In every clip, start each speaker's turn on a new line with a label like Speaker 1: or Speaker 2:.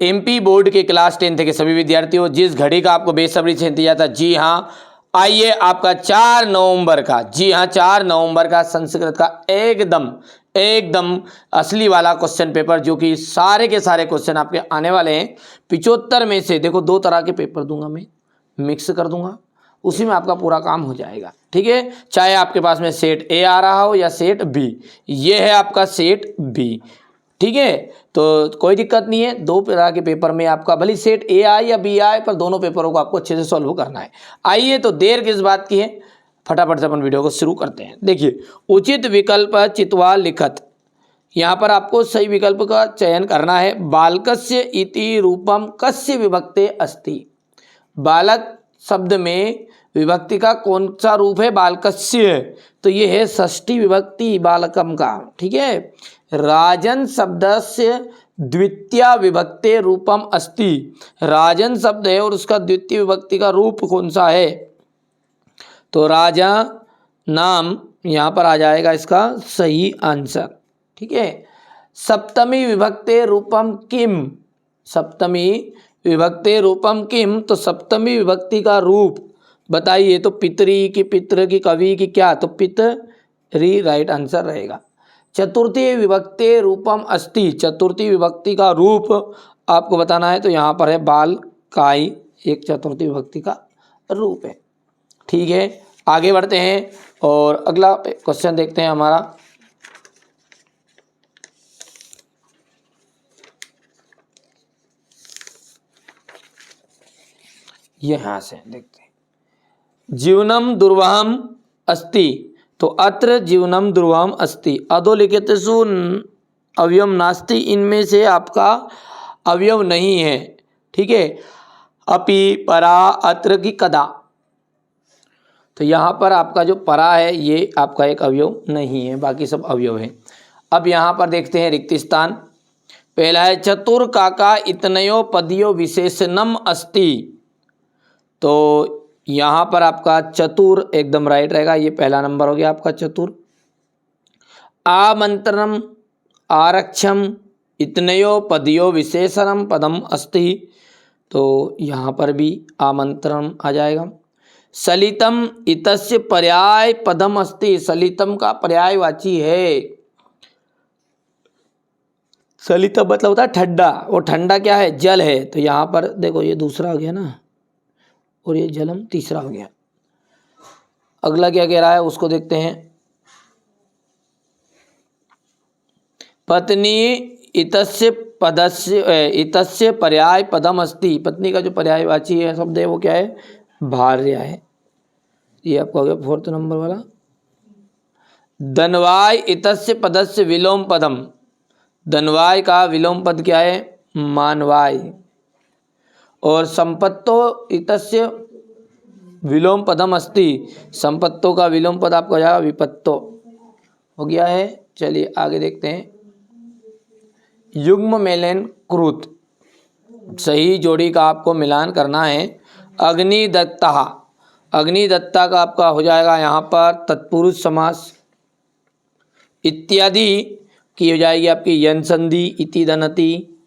Speaker 1: MP board के class 10 के सभी विद्यार्थियों, जिस घड़ी का आपको बेसब्री से इंतजार था, जी हाँ, आइए आपका 4 नवंबर का, जी हाँ 4 नवंबर का संस्कृत का एकदम असली वाला क्वेश्चन पेपर, जो कि सारे के सारे क्वेश्चन आपके आने वाले हैं 75 में से। देखो 2 तरह के पेपर दूंगा मैं, मिक्स कर दूंगा, उसी में आपका पूरा काम हो जाएगा। ठीक है, चाहे आपके पास में सेट ए आ रहा हो या सेट बी, ये है आपका सेट बी। ठीक है, तो कोई दिक्कत नहीं है, 2 तरह के पेपर में आपका भले सेट ए आए या बी आए, पर दोनों पेपरों को आपको अच्छे से सॉल्व करना है। आइए, तो देर किस बात की है, फटाफट से अपन वीडियो को शुरू करते हैं। देखिए, उचित विकल्प चित्वा लिखत, यहाँ पर आपको सही विकल्प का चयन करना है। बालकस्य इति रूपम कस्य विभक्ते अस्ति, बालक शब्द में विभक्ति का कौन सा रूप है, बालकस्य, तो ये है षष्ठी विभक्ति बालकम का। ठीक है, राजन शब्दस्य द्वितीय विभक्ते रूपम अस्ति, राजन शब्द है और उसका द्वितीय विभक्ति का रूप कौन सा है, तो राजा नाम यहाँ पर आ जाएगा इसका सही आंसर। ठीक है, सप्तमी विभक्ते रूपम किम, सप्तमी विभक्ते रूपम किम, तो सप्तमी विभक्ति का रूप बताइए, तो पितरी की, पितृ की, कवि की, क्या, तो पितरी राइट आंसर रहेगा। चतुर्थी विभक्ते रूपम अस्ति, चतुर्थी विभक्ति का रूप आपको बताना है, तो यहाँ पर है बाल काई, एक चतुर्थी विभक्ति का रूप है। ठीक है, आगे बढ़ते हैं और अगला क्वेश्चन देखते हैं हमारा। यहाँ से देखते हैं, जीवनम दुर्वहम अस्ति, तो अत्र जीवनम दुर्वहम अस्ति, अधोलिखितेषु अवयव नास्ति, इनमें से आपका अवयव नहीं है। ठीक है, अपि, परा, अत्र की कदा, तो यहाँ पर आपका जो परा है ये आपका एक अवयव नहीं है, बाकी सब अवयव है। अब यहाँ पर देखते हैं रिक्त स्थान। पहला है चतुर काका इतनयो पदियो विशेषणम अस्ति, तो यहाँ पर आपका चतुर एकदम राइट रहेगा, ये पहला नंबर हो गया आपका चतुर। आमंत्रणम आरक्षम इतनयो पदियो विशेषणम पदम अस्ति, तो यहाँ पर भी आमंत्रण आ जाएगा। सलितम इतस्य पर्याय पदम अस्ति, सलितम का पर्यायवाची है, सलितम मतलब होता है ठंडा, वो ठंडा क्या है, जल है, तो यहाँ पर देखो ये दूसरा हो गया ना, और ये जलम तीसरा हो गया। अगला क्या कह रहा है उसको देखते हैं। पत्नी इतस्य पदस्य, इतस्य पर्याय पदम अस्ति, पत्नी का जो पर्यायवाची है शब्द है वो क्या है, भार्या है, ये आपका हो गया 4th नंबर वाला। धनवाय इतस्य पदस्य विलोम पदम, धनवाय का विलोम पद क्या है, मानवाय। और संपत्तो इतस्य विलोम पदम अस्ति, संपत्तों का विलोम पद आपका जाएगा विपत्तो, हो गया है। चलिए आगे देखते हैं। युग्म मेलन कृत, सही जोड़ी का आपको मिलान करना है। अग्निदत्ता, अग्निदत्ता का आपका हो जाएगा यहाँ पर तत्पुरुष समास। इत्यादि की हो जाएगी आपकी यन संधि, इति दनति।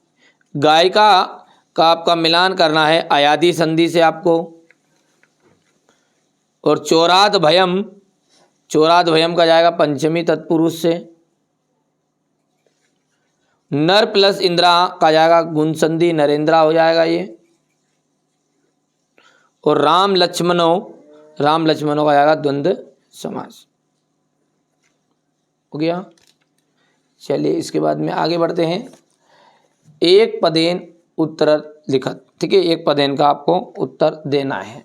Speaker 1: गायिका का आपका मिलान करना है अयादि संधि से आपको। और चोराद भयम, चोराद भयम का जाएगा पंचमी तत्पुरुष से। नर प्लस इंद्रा का जाएगा गुण संधि, नरेंद्रा हो जाएगा ये। और राम लक्ष्मणों, राम लक्ष्मणों का जाएगा द्वंद्व समास, हो गया। चलिए इसके बाद में आगे बढ़ते हैं। एक पदेन उत्तर लिखत, ठीक है, एक पदेन का आपको उत्तर देना है।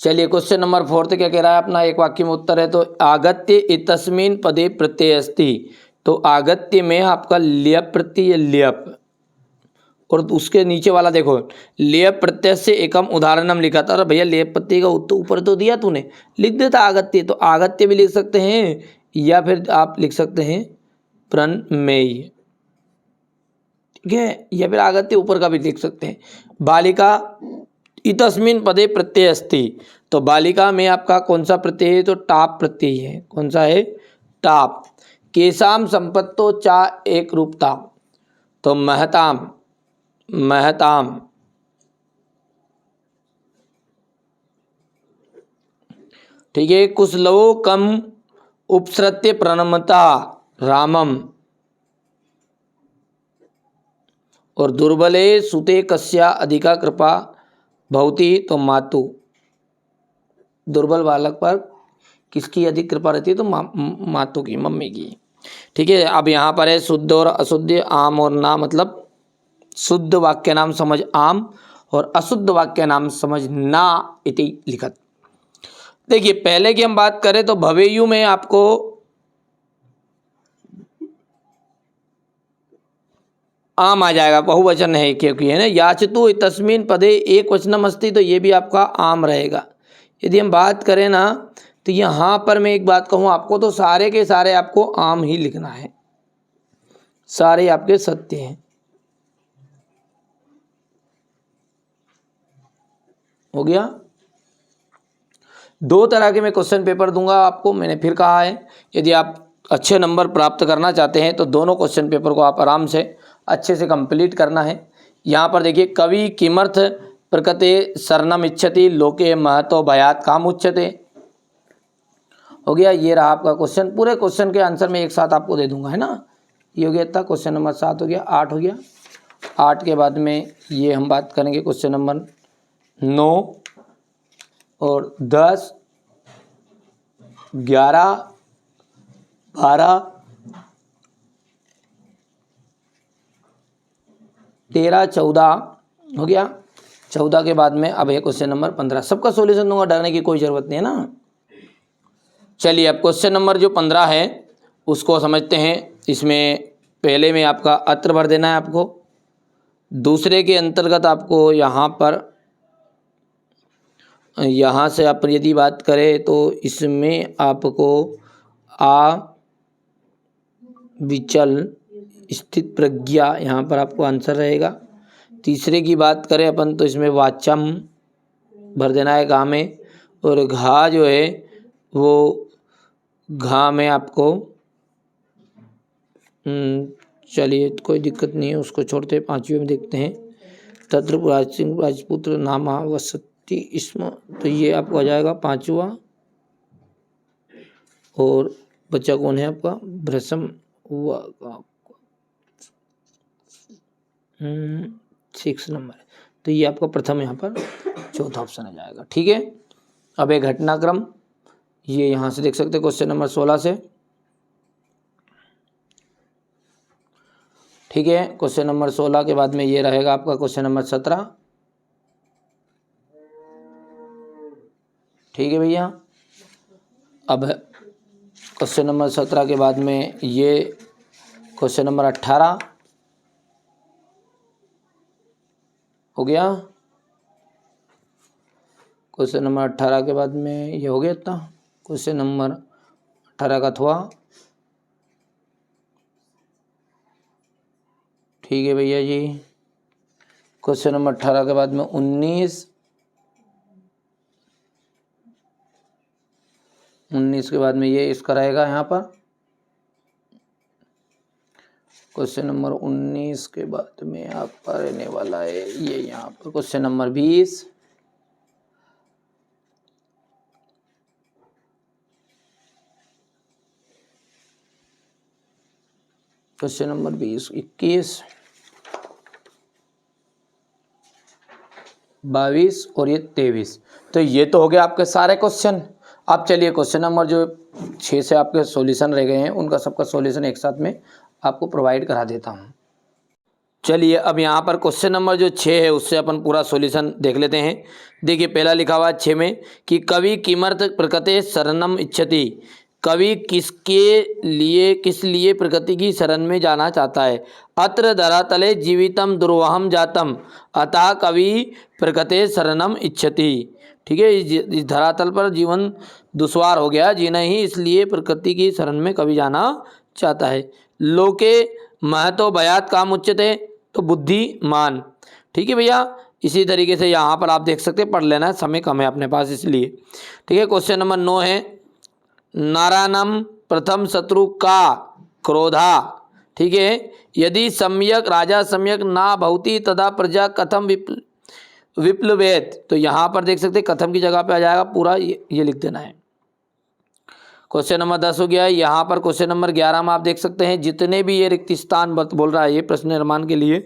Speaker 1: चलिए क्वेश्चन नंबर 4 क्या कह रहा है अपना, एक वाक्य में उत्तर है। तो आगत्य इतस्मिन् पदे प्रत्यय अस्ति, तो आगत्य में आपका ल्यप प्रत्यय ल्यप, और उसके नीचे वाला देखो ल्यप प्रत्यय से एकम उदाहरणम लिखा था। अरे भैया ल्यप प्रत्यय का ऊपर तो दिया तूने, लिख देता आगत्य, तो आगत्य भी लिख सकते हैं या फिर आप लिख सकते हैं प्रणमेय, ठीक है, या फिर आगत्य ऊपर का भी लिख सकते हैं। बालिका इतस्मिन् पदे प्रत्यय अस्ति, तो बालिका में आपका कौन सा प्रत्यय है, तो टाप प्रत्यय है। कौन सा है, टाप। केशाम संपत्तो चा एक रूपता, तो महताम, महताम। ठीक है, कुशलवो कम उपसृत्य प्रणमता रामम, और दुर्बले सुते कस्या अधिका कृपा भवती, तो मातु। दुर्बल बालक पर किसकी अधिक कृपा रहती है? तो मातु की, मम्मी की। ठीक है, अब यहाँ पर है शुद्ध और अशुद्ध, आम और ना, मतलब शुद्ध वाक्य नाम समझ आम और अशुद्ध वाक्य नाम समझ ना इति लिखत। देखिए पहले की हम बात करें तो भवेयु में आपको आम आ जाएगा, बहुवचन है क्योंकि, है ना। याचतु तस्मिन पदे एक वचनम अस्ति, तो ये भी आपका आम रहेगा। यदि हम बात करें ना तो यहाँ पर मैं एक बात कहूँ आपको, तो सारे के सारे आपको आम ही लिखना है, सारे आपके सत्य हैं। हो गया। दो तरह के मैं क्वेश्चन पेपर दूंगा आपको, मैंने फिर कहा है, यदि आप अच्छे नंबर प्राप्त करना चाहते हैं तो दोनों क्वेश्चन पेपर को आप आराम से अच्छे से कंप्लीट करना है। यहाँ पर देखिए, कवि किमर्थ प्रकृते शरणम इच्छति लोके महतो भयात काम उच्यते। हो गया, ये रहा आपका क्वेश्चन। पूरे क्वेश्चन के आंसर में एक साथ आपको दे दूंगा, है ना। ये हो गया था क्वेश्चन नंबर 7 हो गया, 8 हो गया। 8 के बाद में ये हम बात करेंगे क्वेश्चन नंबर 9 और 10, 11, 12, 13, 14 हो गया। 14 के बाद में अब है क्वेश्चन नंबर 15। सबका सॉल्यूशन दूंगा, डरने की कोई ज़रूरत नहीं है ना। चलिए अब क्वेश्चन नंबर जो 15 है उसको समझते हैं। इसमें पहले में आपका अत्र भर देना है आपको, दूसरे के अंतर्गत आपको यहाँ से आप यदि बात करें तो इसमें आपको आ विचल स्थित प्रज्ञा, यहाँ पर आपको आंसर रहेगा। तीसरे की बात करें अपन तो इसमें वाचम भर देना है घा में, और घा जो है वो घा में आपको चलिए कोई दिक्कत नहीं है, उसको छोड़ते 5वें में देखते हैं। तत्र राजपुत्र नामा वसति इसमें, तो ये आपको आ जाएगा 5वां। और बच्चा कौन है आपका? भ्रसम हुआ 6 नंबर, तो ये आपका प्रथम यहाँ पर चौथा ऑप्शन आ जाएगा। ठीक है, अब एक घटनाक्रम ये यहाँ से देख सकते हैं क्वेश्चन नंबर 16 से। ठीक है, क्वेश्चन नंबर 16 के बाद में ये रहेगा आपका क्वेश्चन नंबर 17। ठीक है भैया, अब क्वेश्चन नंबर 17 के बाद में ये क्वेश्चन नंबर 18 हो गया। क्वेश्चन नंबर 18 के बाद में ये हो गया इतना। क्वेश्चन नंबर 18 का थोड़ा, ठीक है भैया जी। क्वेश्चन नंबर 18 के बाद में 19 के बाद में ये इसका रहेगा यहाँ पर। क्वेश्चन नंबर 19 के बाद में आपका रहने वाला है ये यहाँ पर क्वेश्चन नंबर 20। क्वेश्चन नंबर 20, 21, 22 और ये 23। तो ये तो हो गया आपके सारे क्वेश्चन। अब चलिए क्वेश्चन नंबर जो 6 से आपके सॉल्यूशन रह गए हैं उनका सबका सॉल्यूशन एक साथ में आपको प्रोवाइड करा देता हूँ। चलिए अब यहाँ पर क्वेश्चन नंबर जो 6 है उससे अपन पूरा सॉल्यूशन देख लेते हैं। देखिए पहला लिखा हुआ है 6 में कि कवि किमर्थ प्रकृते शरणम इच्छति, कवि किस लिए प्रकृति की शरण में जाना चाहता है। अत्र धरातले जीवितम दुर्वहम जातम अतः कवि प्रकृते शरणम इच्छति। ठीक है, इस धरातल पर जीवन दुश्वार हो गया, जीना ही इसलिए प्रकृति की शरण में कवि जाना चाहता है। लोके महतो भयात काम उच्यते, तो बुद्धिमान। ठीक है भैया, इसी तरीके से यहाँ पर आप देख सकते हैं, पढ़ लेना है, समय कम है अपने पास इसलिए। ठीक है, क्वेश्चन नंबर 9 है नारायणम प्रथम शत्रु का क्रोधा ठीक है। यदि सम्यक राजा सम्यक ना भवति तदा प्रजा कथम विप्लवेत, तो यहाँ पर देख सकते कथम की जगह पे आ जाएगा पूरा ये लिख देना है। क्वेश्चन नंबर 10 हो गया। यहाँ पर क्वेश्चन नंबर 11 में आप देख सकते हैं जितने भी ये रिक्त स्थान बोल रहा है ये प्रश्न निर्माण के लिए,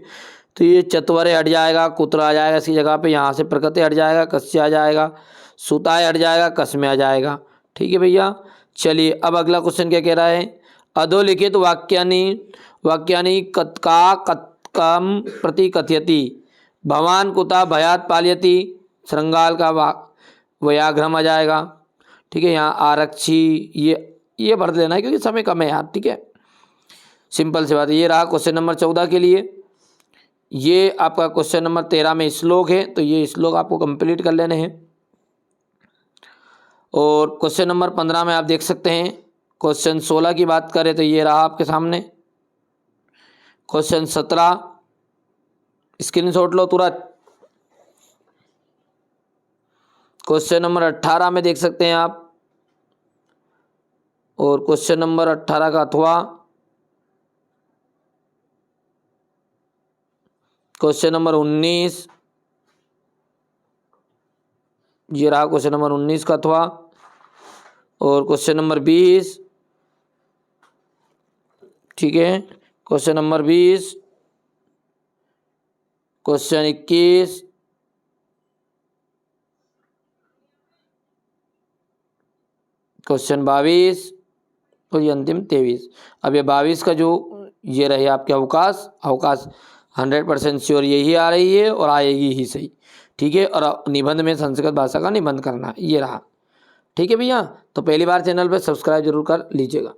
Speaker 1: तो ये चत्वरे हट जाएगा, कुत्र आ जाएगा इसकी जगह पे, यहाँ से प्रकृति हट जाएगा, कस्य आ जाएगा, सुताय हट जाएगा, कसमे आ जाएगा। ठीक है भैया। चलिए अब अगला क्वेश्चन क्या कह रहा है, अधोलिखित वाक्यानि कत्का कत्कम प्रति कथयति, भवान कुता भयात पालयति, श्रृंगाल का व्याघ्रम आ जाएगा। ठीक है। यहाँ आरक्षी ये भर देना है क्योंकि समय कम है यार। ठीक है, सिंपल सी बात है। ये रहा क्वेश्चन नंबर 14 के लिए। ये आपका क्वेश्चन नंबर 13 में श्लोक है, तो ये श्लोक आपको कंप्लीट कर लेने हैं। और क्वेश्चन नंबर 15 में आप देख सकते हैं, क्वेश्चन 16 की बात करें तो ये रहा आपके सामने। क्वेश्चन 17 स्क्रीनशॉट लो तुरंत। क्वेश्चन नंबर 18 में देख सकते हैं आप, और क्वेश्चन नंबर 18 का अथवा क्वेश्चन नंबर 19, ये रहा क्वेश्चन नंबर 19 का अथवा, और क्वेश्चन नंबर 20। ठीक है, क्वेश्चन नंबर 20, क्वेश्चन 21, क्वेश्चन 22 और ये अंतिम 23। अब ये 22 का जो ये रहे आपके अवकाश 100% श्योर यही आ रही है और आएगी ही सही। ठीक है। और निबंध में संस्कृत भाषा का निबंध करना है, ये रहा। ठीक है भैया। तो पहली बार चैनल पे सब्सक्राइब जरूर कर लीजिएगा।